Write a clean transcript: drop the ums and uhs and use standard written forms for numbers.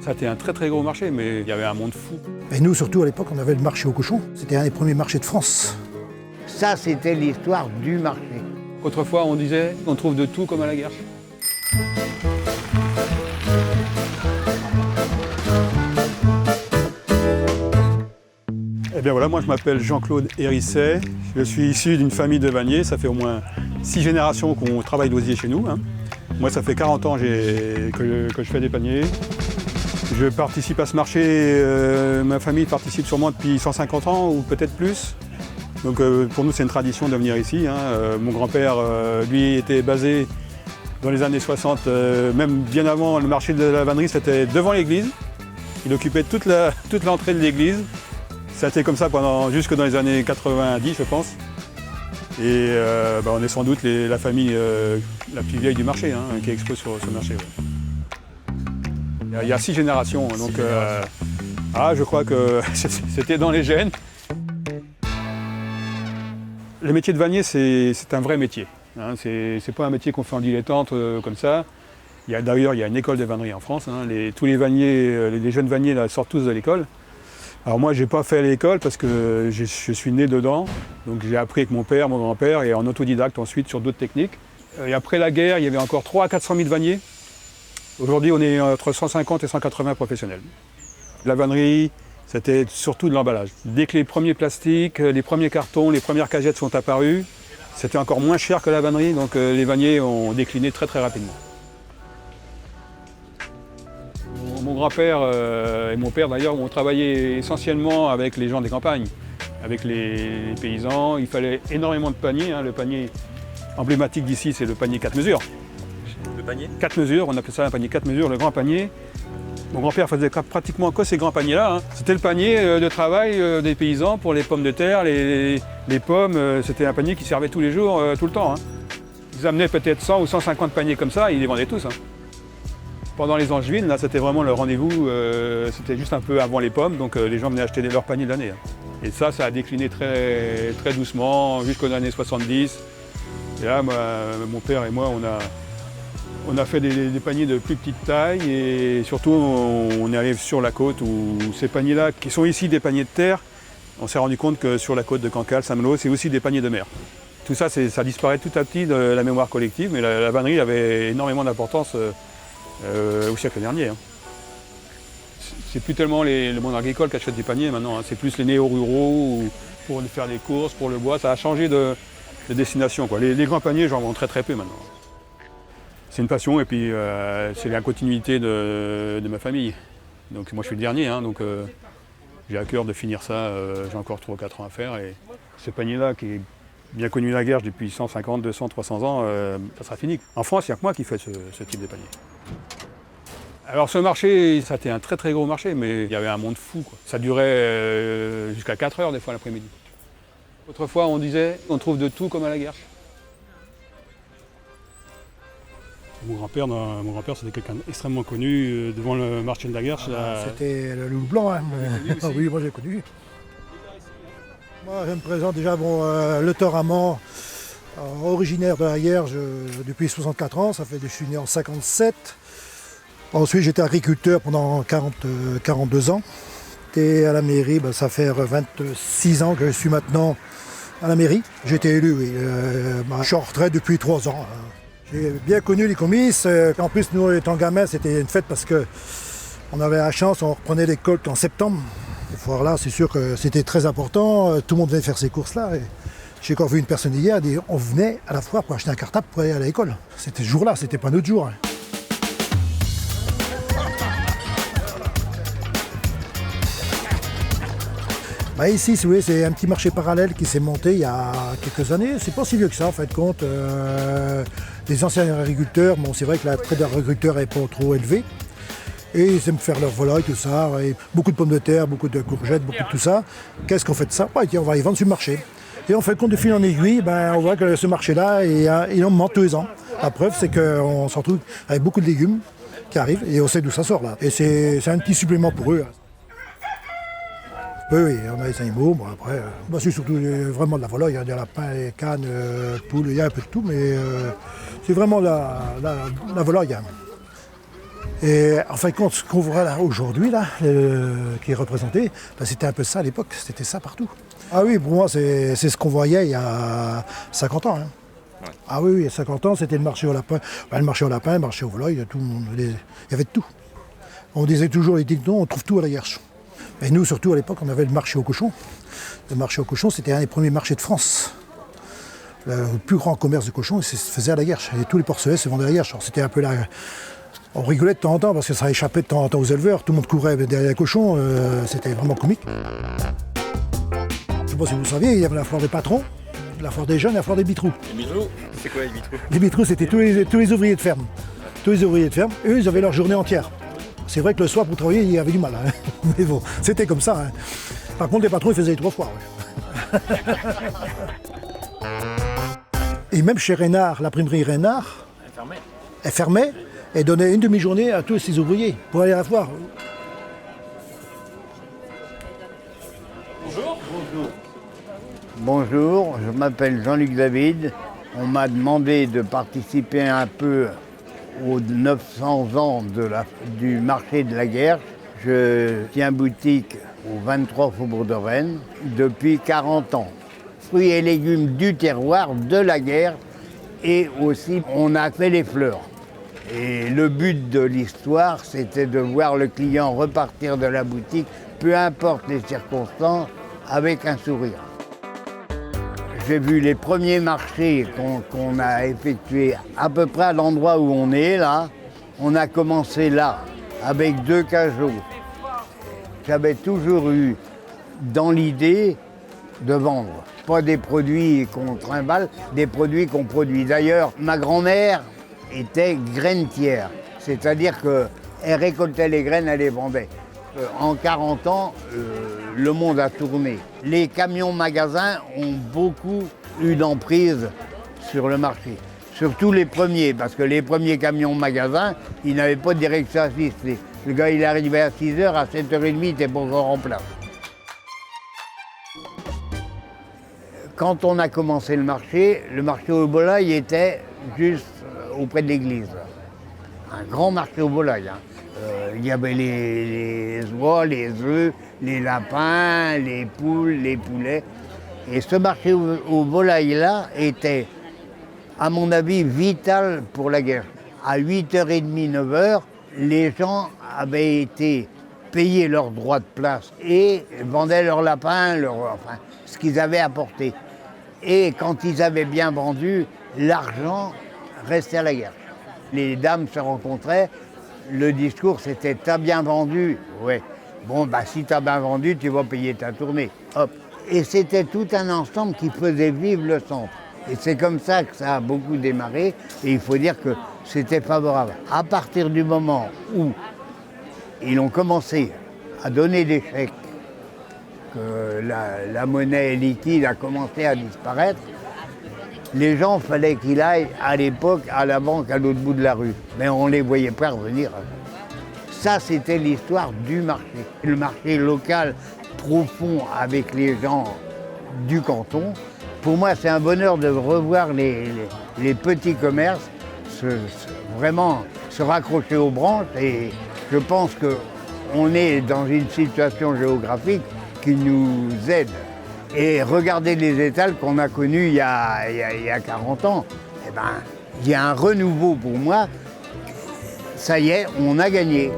Ça a été un très très gros marché, mais il y avait un monde fou. Et nous, surtout à l'époque, on avait le marché aux cochons. C'était un des premiers marchés de France. Ça, c'était l'histoire du marché. Autrefois, on disait on trouve de tout comme à la Guerche. Eh bien voilà, moi je m'appelle Jean-Claude Hérisset. Je suis issu d'une famille de vanniers. Ça fait au moins 6 générations qu'on travaille d'osier chez nous. Moi, ça fait 40 ans que je fais des paniers. Je participe à ce marché, ma famille participe sûrement depuis 150 ans ou peut-être plus. Donc pour nous, c'est une tradition de venir ici. Mon grand-père, lui, était basé dans les années 60, même bien avant le marché de la vannerie, c'était devant l'église. Il occupait toute l'entrée de l'église. Ça a été comme ça jusque dans les années 90, je pense. Et on est sans doute la famille la plus vieille du marché qui expose sur ce marché. Ouais. Il y a 6 générations, donc je crois que c'était dans les gènes. Le métier de vannier, c'est un vrai métier. C'est pas un métier qu'on fait en dilettante comme ça. D'ailleurs, il y a une école de vannerie en France. Tous les vanniers, les jeunes vanniers là, sortent tous de l'école. Alors moi, j'ai pas fait l'école parce que je suis né dedans. Donc j'ai appris avec mon père, mon grand-père et en autodidacte ensuite sur d'autres techniques. Et après la guerre, il y avait encore 300 à 400 000 vanniers. Aujourd'hui, on est entre 150 et 180 professionnels. La vannerie, c'était surtout de l'emballage. Dès que les premiers plastiques, les premiers cartons, les premières cagettes sont apparus, c'était encore moins cher que la vannerie, donc les vanniers ont décliné très très rapidement. Mon grand-père et mon père d'ailleurs ont travaillé essentiellement avec les gens des campagnes, avec les paysans. Il fallait énormément de paniers. Le panier emblématique d'ici, c'est le panier 4 mesures. Le panier 4 mesures, on appelait ça un panier 4 mesures, le grand panier. Mon grand-père faisait pratiquement que ces grands paniers-là. C'était le panier de travail des paysans pour les pommes de terre, les pommes. C'était un panier qui servait tous les jours, tout le temps. Ils amenaient peut-être 100 ou 150 paniers comme ça et ils les vendaient tous. Pendant les Angevines, là, c'était vraiment le rendez-vous. C'était juste un peu avant les pommes, donc les gens venaient acheter leur panier de l'année. Et ça a décliné très, très doucement jusqu'aux années 70. Et là, mon père et moi, on a fait des paniers de plus petite taille et surtout on est allé sur la côte où ces paniers-là, qui sont ici des paniers de terre, on s'est rendu compte que sur la côte de Cancale, Saint-Malo, c'est aussi des paniers de mer. Tout ça, ça disparaît tout à petit de la mémoire collective, mais la vannerie avait énormément d'importance au siècle dernier. C'est plus tellement le monde agricole qui achète des paniers maintenant, c'est plus les néo-ruraux pour faire des courses, pour le bois. Ça a changé de destination. Les grands paniers, j'en vends très très peu maintenant. C'est une passion et puis c'est la continuité de ma famille. Donc moi je suis le dernier, donc j'ai à cœur de finir ça. J'ai encore 3 ou 4 ans à faire. Et ce panier-là qui est bien connu de la Guerche depuis 150, 200, 300 ans, ça sera fini. En France, il n'y a que moi qui fais ce type de panier. Alors ce marché, ça a été un très très gros marché, mais il y avait un monde fou. Ça durait jusqu'à 4 heures des fois l'après-midi. Autrefois, on disait on trouve de tout comme à la Guerche. Mon grand-père, c'était quelqu'un d'extrêmement connu devant le marché de la Guerche. C'était le loup blanc, oui, moi j'ai connu. Moi, je me présente déjà, le Thorament, originaire de la Guerche depuis 64 ans, ça fait que je suis né en 57. Ensuite, j'étais agriculteur pendant 42 ans. Et à la mairie, ça fait 26 ans que je suis maintenant à la mairie. J'ai été élu, oui. Je suis en retraite depuis 3 ans. J'ai bien connu les comices. En plus, nous, étant gamins, c'était une fête parce qu'on avait la chance, on reprenait l'école qu'en septembre. Ces foires-là, c'est sûr que c'était très important. Tout le monde venait faire ces courses-là. J'ai encore vu une personne hier, on venait à la foire pour acheter un cartable pour aller à l'école. C'était ce jour-là, c'était pas notre jour. Ici, si vous voulez, c'est un petit marché parallèle qui s'est monté il y a quelques années. C'est pas si vieux que ça, en fait, compte. Les anciens agriculteurs, c'est vrai que la traite d'agriculteurs n'est pas trop élevée. Et ils aiment faire leur volaille, tout ça. Et beaucoup de pommes de terre, beaucoup de courgettes, beaucoup de tout ça. Qu'est-ce qu'on fait de ça? On va les vendre sur le marché. Et on fait compte de fil en aiguille, on voit que ce marché-là, il augmente tous les ans. La preuve, c'est qu'on se retrouve avec beaucoup de légumes qui arrivent et on sait d'où ça sort là. Et c'est un petit supplément pour eux. Oui, on a les animaux, après, c'est surtout vraiment de la volaille, il y a des lapins, des cannes, poules, il y a un peu de tout, mais c'est vraiment la volaille. Et en fin de compte, ce qu'on voit là aujourd'hui, là, qui est représenté, ben, c'était un peu ça à l'époque, c'était ça partout. Ah oui, pour moi, c'est ce qu'on voyait il y a 50 ans. Hein. Ouais. Ah oui, il y a 50 ans, c'était le marché au lapin. Ben, le marché au lapin, le marché au volaille, il y avait de tout. On disait toujours les dictons, on trouve tout à la Guerche. Et nous, surtout à l'époque, on avait le marché aux cochons. Le marché aux cochons, c'était un des premiers marchés de France. Le plus grand commerce de cochons, se faisait à la Guerche. Et tous les porcelets se vendaient à la Guerche. Alors, c'était un peu on rigolait de temps en temps parce que ça échappait de temps en temps aux éleveurs. Tout le monde courait derrière les cochons. C'était vraiment comique. Je ne sais pas si vous saviez, il y avait la foire des patrons, la foire des jeunes et la foire des bitrous. Les bitrous, c'est quoi les bitrous? Les bitrous, c'était tous les ouvriers de ferme. Tous les ouvriers de ferme, eux, ils avaient leur journée entière. C'est vrai que le soir, pour travailler, il y avait du mal. Hein. Mais bon, c'était comme ça. Hein. Par contre, les patrons, ils faisaient les 3 foires. Ouais. Et même chez Reynard, l'imprimerie Reynard, elle fermait et donnait une demi-journée à tous ses ouvriers pour aller à la foire. Bonjour. Bonjour, je m'appelle Jean-Luc David. On m'a demandé de participer un peu aux 900 ans du marché de la Guerche. Je tiens boutique au 23 Faubourg de Rennes depuis 40 ans. Fruits et légumes du terroir, de la Guerche, et aussi on a fait les fleurs. Et le but de l'histoire, c'était de voir le client repartir de la boutique, peu importe les circonstances, avec un sourire. J'ai vu les premiers marchés qu'on a effectués à peu près à l'endroit où on est là. On a commencé là, avec 2 cajots. J'avais toujours eu dans l'idée de vendre. Pas des produits qu'on trimballe, des produits qu'on produit. D'ailleurs, ma grand-mère était grainetière, c'est-à-dire qu'elle récoltait les graines, elle les vendait. En 40 ans, le monde a tourné. Les camions magasins ont beaucoup eu d'emprise sur le marché. Surtout les premiers, parce que les premiers camions magasins, ils n'avaient pas de direction assistée. Le gars, il arrivait à 6h, à 7h30, il était pas encore en place. Quand on a commencé le marché au volaille était juste auprès de l'église. Un grand marché au volaille. Hein. Il y avait les oies, les œufs, les lapins, les poules, les poulets. Et ce marché au volaille-là était, à mon avis, vital pour la guerre. À 8h30, 9h, les gens avaient été payer leurs droits de place et vendaient leurs lapins, ce qu'ils avaient apporté. Et quand ils avaient bien vendu, l'argent restait à la guerre. Les dames se rencontraient, le discours c'était « t'as bien vendu ?» Ouais. Bon, bah si t'as bien vendu, tu vas payer ta tournée. Hop. Et c'était tout un ensemble qui faisait vivre le centre. Et c'est comme ça que ça a beaucoup démarré. Et il faut dire que c'était favorable. À partir du moment où ils ont commencé à donner des chèques, que la monnaie liquide a commencé à disparaître, les gens, fallait qu'ils aillent à l'époque à la banque à l'autre bout de la rue. Mais on ne les voyait pas revenir. Ça, c'était l'histoire du marché. Le marché local profond avec les gens du canton. Pour moi, c'est un bonheur de revoir les petits commerces vraiment se raccrocher aux branches. Et je pense qu'on est dans une situation géographique qui nous aide. Et regardez les étals qu'on a connus il y a 40 ans. Eh ben, il y a un renouveau pour moi. Ça y est, on a gagné.